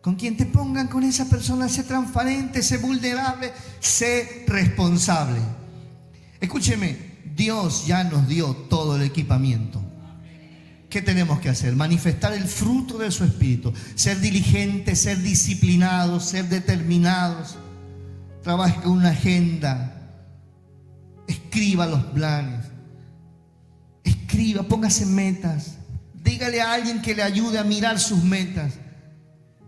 Con quien te pongan, con esa persona, sé transparente, sé vulnerable, sé responsable. Escúcheme. Dios ya nos dio todo el equipamiento. ¿Qué tenemos que hacer? Manifestar el fruto de su Espíritu. Ser diligentes, ser disciplinados, ser determinados. Trabaje con una agenda. Escriba los planes. Escriba, póngase metas. Dígale a alguien que le ayude a mirar sus metas.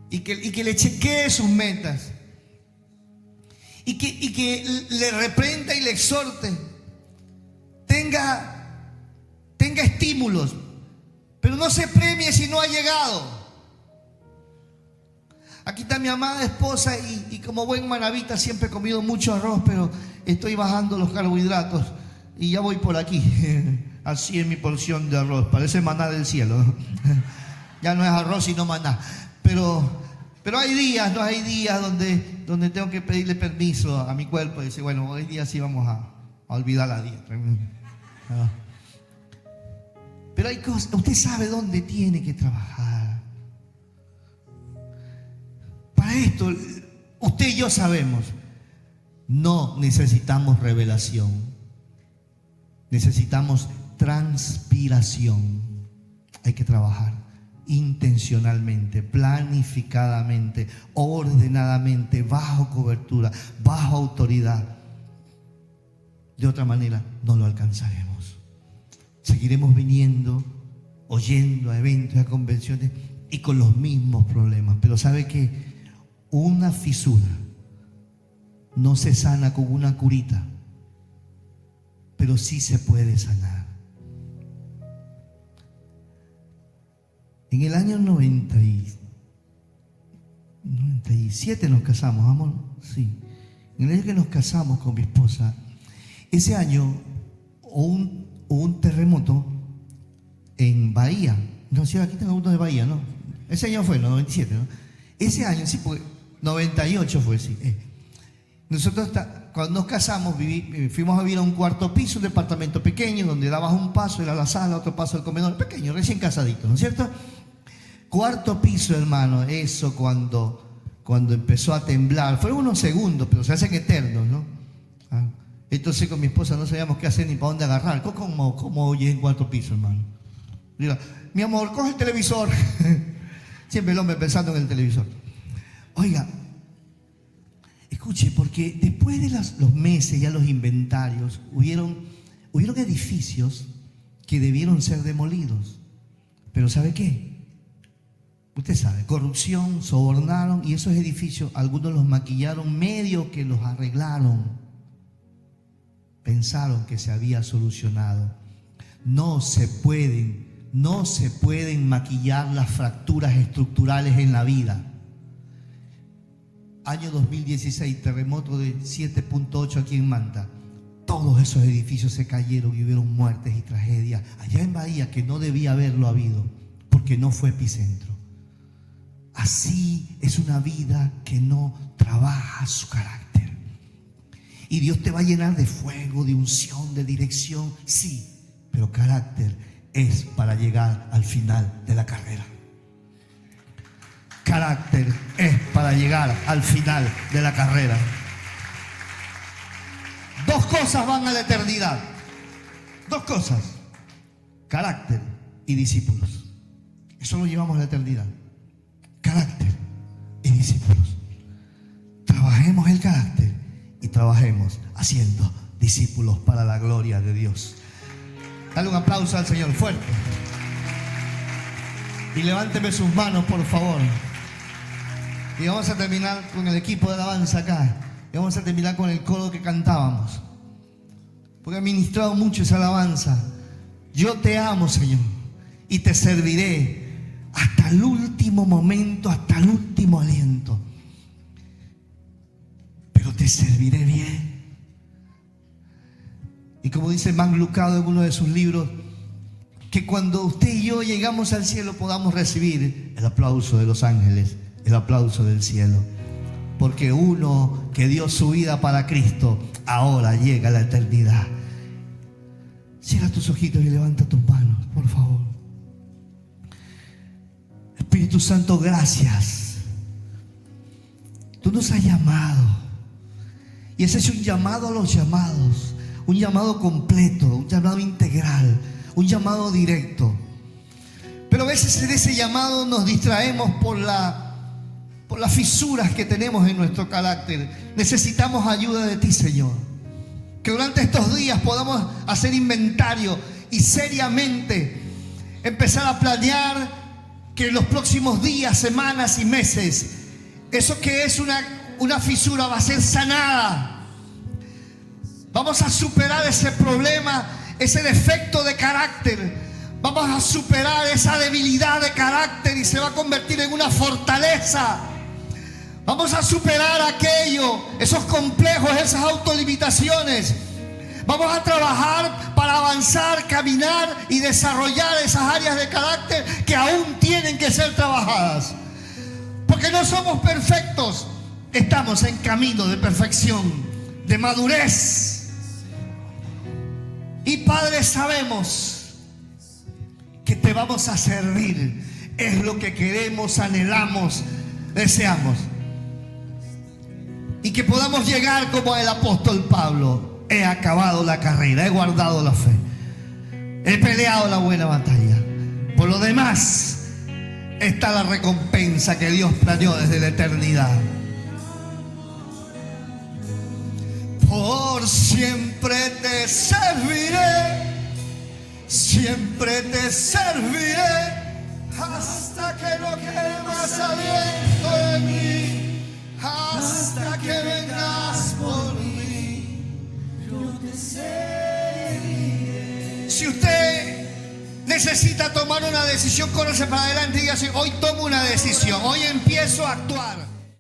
Y que le chequee sus metas. Y que le reprenda y le exhorte. Tenga estímulos, pero no se premie si no ha llegado. Aquí está mi amada esposa y como buen manabita siempre he comido mucho arroz, pero estoy bajando los carbohidratos y ya voy por aquí. Así es mi porción de arroz, parece maná del cielo. Ya no es arroz sino maná. Pero hay días donde tengo que pedirle permiso a mi cuerpo y decir, bueno, hoy día sí vamos a olvidar la dieta. Pero hay cosas, usted sabe dónde tiene que trabajar. Para esto, usted y yo sabemos, no necesitamos revelación, necesitamos transpiración. Hay que trabajar intencionalmente, planificadamente, ordenadamente, bajo cobertura, bajo autoridad. De otra manera no lo alcanzaremos. Seguiremos viniendo, oyendo a eventos, a convenciones y con los mismos problemas. Pero ¿sabe qué? Una fisura no se sana con una curita, pero sí se puede sanar. En el año 97 nos casamos, amor. Sí. En el año que nos casamos con mi esposa, ese año hubo un terremoto en Bahía. No sé, aquí tengo uno de Bahía, ¿no? Ese año fue, ¿no? 97, ¿no? Ese año, sí, porque 98 fue, sí. Nosotros, cuando nos casamos, fuimos a vivir a un cuarto piso, un departamento pequeño, donde dabas un paso, era la sala, otro paso el comedor, pequeño, recién casadito, ¿no es cierto? Cuarto piso, hermano, eso cuando empezó a temblar, fueron unos segundos, pero se hacen eternos, ¿no? Entonces con mi esposa no sabíamos qué hacer ni para dónde agarrar. ¿Cómo oyes en cuarto piso, hermano? Diga, mi amor, coge el televisor. Siempre el hombre pensando en el televisor. Oiga, escuche, porque después de los meses, ya los inventarios, hubieron edificios que debieron ser demolidos. Pero ¿sabe qué? Usted sabe, corrupción, sobornaron y esos edificios, algunos los maquillaron, medio que los arreglaron. Pensaron que se había solucionado. No se pueden maquillar las fracturas estructurales en la vida. Año 2016, terremoto de 7.8 aquí en Manta. Todos esos edificios se cayeron y hubieron muertes y tragedias. Allá en Bahía, que no debía haberlo habido, porque no fue epicentro. Así es una vida que no trabaja su carácter. Y Dios te va a llenar de fuego, de unción, de dirección, sí, pero carácter es para llegar al final de la carrera. Carácter es para llegar al final de la carrera. Dos cosas van a la eternidad. Dos cosas: carácter y discípulos. Eso lo llevamos a la eternidad. Carácter y discípulos. Trabajemos el carácter y trabajemos haciendo discípulos para la gloria de Dios. Dale un aplauso al Señor fuerte. Y levánteme sus manos, por favor. Y vamos a terminar con el equipo de alabanza acá. Y vamos a terminar con el coro que cantábamos. Porque he ministrado mucho esa alabanza. Yo te amo, Señor, y te serviré hasta el último momento, hasta el último aliento. Pero te serviré bien. Y como dice Max Lucado en uno de sus libros, que cuando usted y yo llegamos al cielo podamos recibir el aplauso de los ángeles, el aplauso del cielo. Porque uno que dio su vida para Cristo ahora llega a la eternidad. Cierra tus ojitos y levanta tus manos, por favor. Espíritu Santo, gracias. Tú nos has llamado. Y ese es un llamado a los llamados. Un llamado completo, un llamado integral, un llamado directo. Pero a veces en ese llamado nos distraemos por las fisuras que tenemos en nuestro carácter. Necesitamos ayuda de ti, Señor. Que durante estos días podamos hacer inventario y seriamente empezar a planear que en los próximos días, semanas y meses, eso que es una fisura va a ser sanada. Vamos a superar ese problema, ese defecto de carácter. Vamos a superar esa debilidad de carácter y se va a convertir en una fortaleza. Vamos a superar aquello, esos complejos, esas autolimitaciones. Vamos a trabajar para avanzar, caminar y desarrollar esas áreas de carácter que aún tienen que ser trabajadas. Porque no somos perfectos, estamos en camino de perfección, de madurez. Y Padre, sabemos que te vamos a servir. Es lo que queremos, anhelamos, deseamos. Y que podamos llegar como el apóstol Pablo. He acabado la carrera, he guardado la fe, he peleado la buena batalla. Por lo demás está la recompensa que Dios planeó desde la eternidad. Por siempre te serviré, siempre te serviré, hasta que no quede más aliento en mí, hasta que vengas por mí, yo te serviré. Si usted necesita tomar una decisión, córrese para adelante y diga así: hoy tomo una decisión, hoy empiezo a actuar.